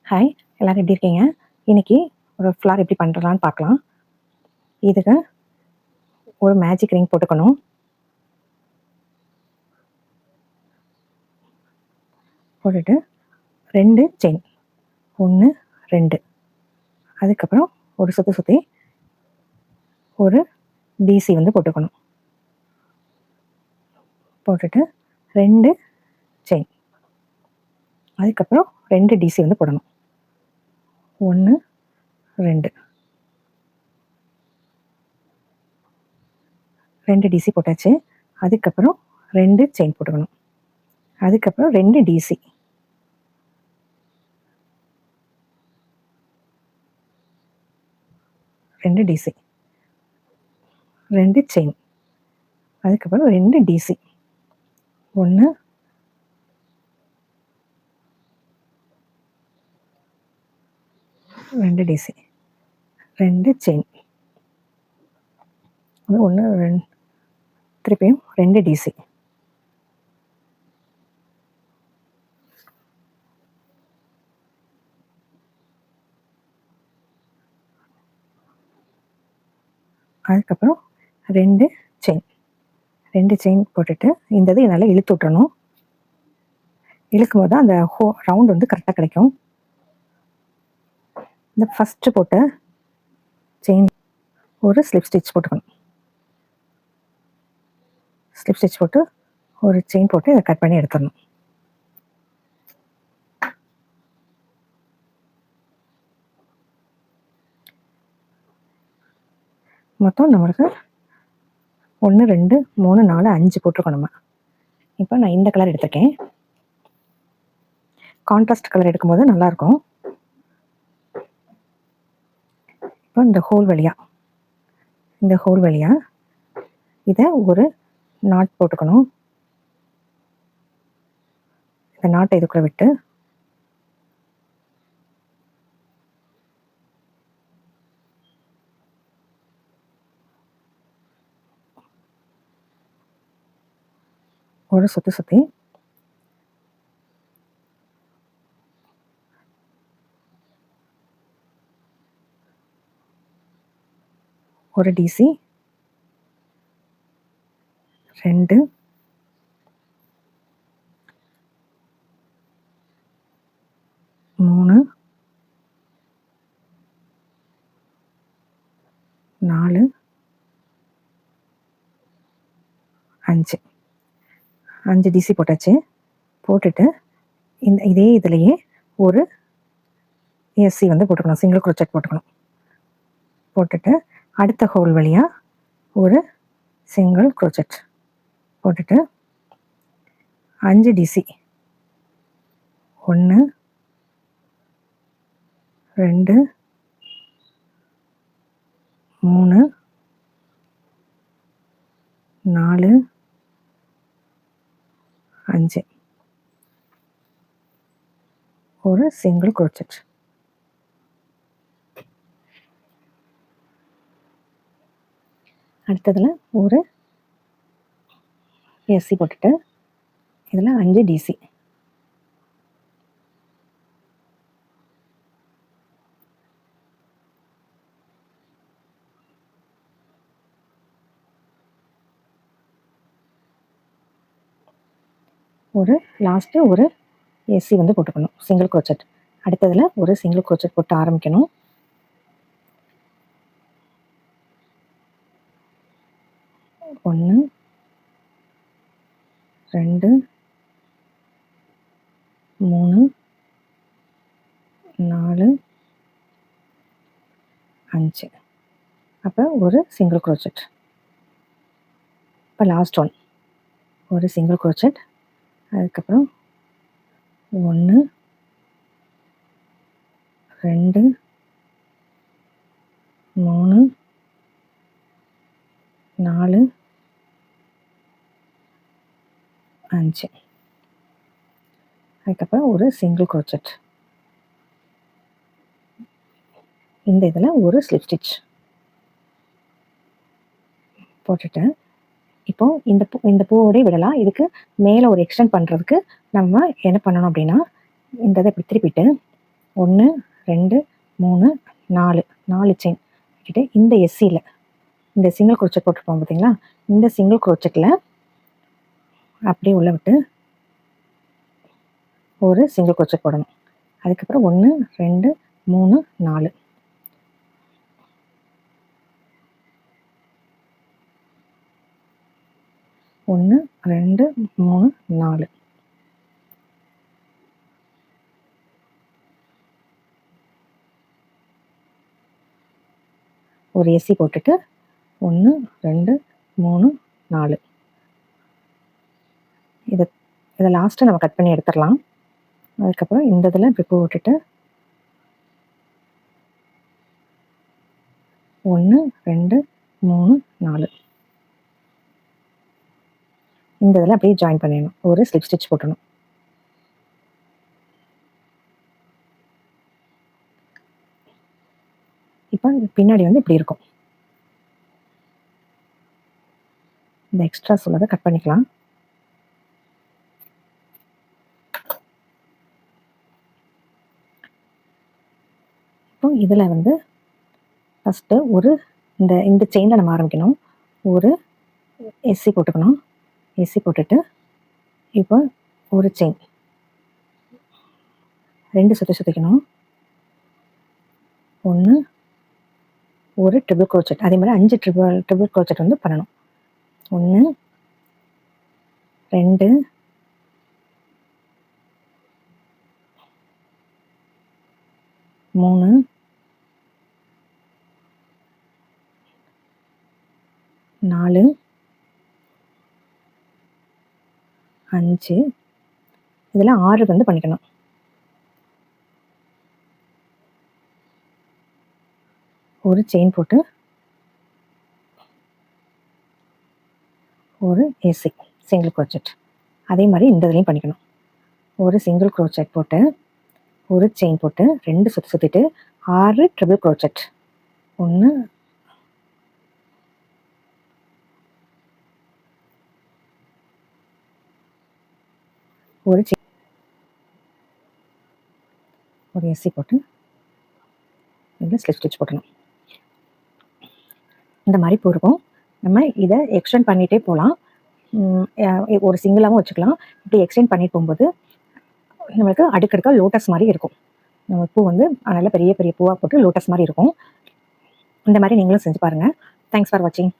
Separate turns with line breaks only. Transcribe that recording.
Hi, எல்லாரும் எப்படி இருக்கீங்க? இன்னைக்கு ஒரு ஃப்ளார் எப்படி பண்ணுறலான்னு பார்க்கலாம். இதுக்கு ஒரு மேஜிக் ரிங் போட்டுக்கணும். போட்டுட்டு 2 செயின் 1, 2 அதுக்கப்புறம் ஒரு சுற்றி சுற்றி ஒரு டிசி வந்து போட்டுக்கணும். போட்டுட்டு 2 செயின் அதுக்கப்புறம் 2 டிசி வந்து போடணும். 1, 2 2 டிசி போட்டாச்சு. அதுக்கப்புறம் 2 செயின் போட்டுக்கணும். அதுக்கப்புறம் 2 டிசி 2 டிசி 2 செயின் அதுக்கப்புறம் 2 டிசி 1, 2 டிசி 2 செயின் 1, 2 திருப்பியும் 2 டிசி அதுக்கப்புறம் 2 செயின் 2 செயின் போட்டுட்டு இந்த இது நல்லா இழுத்து விட்டுறணும். இழுக்கும் போது அந்த ரவுண்ட் வந்து கரெக்டாக கிடைக்கும். இந்த ஃபஸ்ட்டு போட்ட செயின் ஒரு ஸ்லிப் ஸ்டிச் போட்டுக்கணும். ஸ்லிப் ஸ்டிச் போட்டு ஒரு செயின் போட்டு இதை கட் பண்ணி எடுத்துடணும். மொத்தம் நம்மளுக்கு 1, 2, 3, 4, 5 போட்டிருக்கோம் நம்ம. இப்போ நான் இந்த கலர் எடுத்திருக்கேன். கான்ட்ராஸ்ட் கலர் எடுக்கும்போது நல்லாயிருக்கும். இப்போ இந்த ஹோல் வழியாக இதை ஒரு நாட் போட்டுக்கணும். இந்த நாட்டை இதுக்குள்ள விட்டு ஒரு சுற்றி ஒரு டிசி 2 3 4 5 டிசி போட்டாச்சு. போட்டுட்டு இதே இதுலேயே ஒரு எஸ்சி வந்து போட்டுக்கணும். சிங்கிள் குரோச்செட் போட்டுக்கணும். போட்டுட்டு அடுத்த ஹோல் வழியாக ஒரு சிங்கிள் குரோச்செட் போட்டுட்டு 5 டிசி 1, 2, 3, 4, 5 ஒரு சிங்கிள் குரோச்செட். அடுத்ததில் ஒரு எஸ்சி போட்டுட்டு இதில் 5 டிசி ஒரு லாஸ்ட்டு ஒரு எஸ்சி வந்து போட்டுக்கணும். சிங்கிள் குரோச்செட். அடுத்ததில் ஒரு சிங்கிள் குரோச்செட் போட்டு ஆரம்பிக்கணும். ஒன்று 2 3 4 5 அப்போ ஒரு சிங்கிள் குரோச்செட். இப்போ லாஸ்ட் ஒன் ஒரு சிங்கிள் குரோச்செட். அதுக்கப்புறம் 1 2 3 4 5 அதுக்கப்புறம் ஒரு சிங்கிள் குரோச்செட். இந்த இதில் ஒரு ஸ்லிப் ஸ்டிச் போட்டுட்டு இப்போ இந்த பூவோடய விடலாம். இதுக்கு மேலே ஒரு எக்ஸ்டெண்ட் பண்ணுறதுக்கு நம்ம என்ன பண்ணணும் அப்படின்னா இந்த இதை இப்படி திருப்பிட்டு 1 2 3 4 4 செயின் போட்டுட்டு இந்த எஸ்சியில் இந்த சிங்கிள் குரோச்செட் போட்டிருப்போம் பார்த்தீங்களா, இந்த சிங்கிள் குரோச்செட்டில் அப்படியே உள்ள விட்டு ஒரு சிங்கிள் குரோச்செட் போடணும். அதுக்கப்புறம் 1 2 3 4 1 2 3 4 ஒரு எஸ்சி போட்டுட்டு 1 2 3 4 இதை லாஸ்ட்டு நம்ம கட் பண்ணி எடுத்துடலாம். அதுக்கப்புறம் இந்த இதில் இப்படி போட்டுட்டு 1 2 3 4 இந்த இதில் அப்படியே ஜாயின் பண்ணிடணும். ஒரு ஸ்லிப் ஸ்டிச் போட்டணும். இப்போ பின்னாடி வந்து இப்படி இருக்கும். இந்த எக்ஸ்ட்ராஸ் உள்ளதை கட் பண்ணிக்கலாம். இப்போ இதில் வந்து ஃபஸ்ட்டு ஒரு இந்த செயினில் நம்ம ஆரம்பிக்கணும். ஒரு எஸ்சி போட்டுக்கணும். எஸ்சி போட்டுட்டு இப்போ ஒரு செயின் 2 சுற்றிக்கணும். 1 ஒரு ட்ரிபிள் குரோச்செட், அதே மாதிரி 5 ட்ரிபிள் குரோச்செட் வந்து பண்ணணும். 1 2 3 4 5 இதில் 6 வந்து பண்ணிக்கணும். ஒரு செயின் போட்டு ஒரு ஏசி சிங்கிள் குரோச்செட், அதே மாதிரி இந்த இதுலையும் பண்ணிக்கணும். ஒரு சிங்கிள் குரோச்செட் போட்டு ஒரு செயின் போட்டு 2 சுற்றிட்டு 6 ட்ரிபிள் குரோச்செட். 1 ஒரு எஸ்சி போட்டு இதில் ஸ்லிப் ஸ்டிச் போட்டணும். இந்த மாதிரி போயிருக்கும். நம்ம இதை எக்ஸ்டெண்ட் பண்ணிகிட்டே போகலாம். ஒரு சிங்கிளாகவும் வச்சுக்கலாம். இப்படி எக்ஸ்டெண்ட் பண்ணிட்டு போகும்போது நம்மளுக்கு அடுக்கடுக்காக லோட்டஸ் மாதிரி இருக்கும். நம்ம பூ வந்து நல்ல பெரிய பெரிய பூவாக போட்டு லோட்டஸ் மாதிரி இருக்கும். இந்த மாதிரி நீங்களும் செஞ்சு பாருங்கள். தேங்க்ஸ் ஃபார் வாட்சிங்.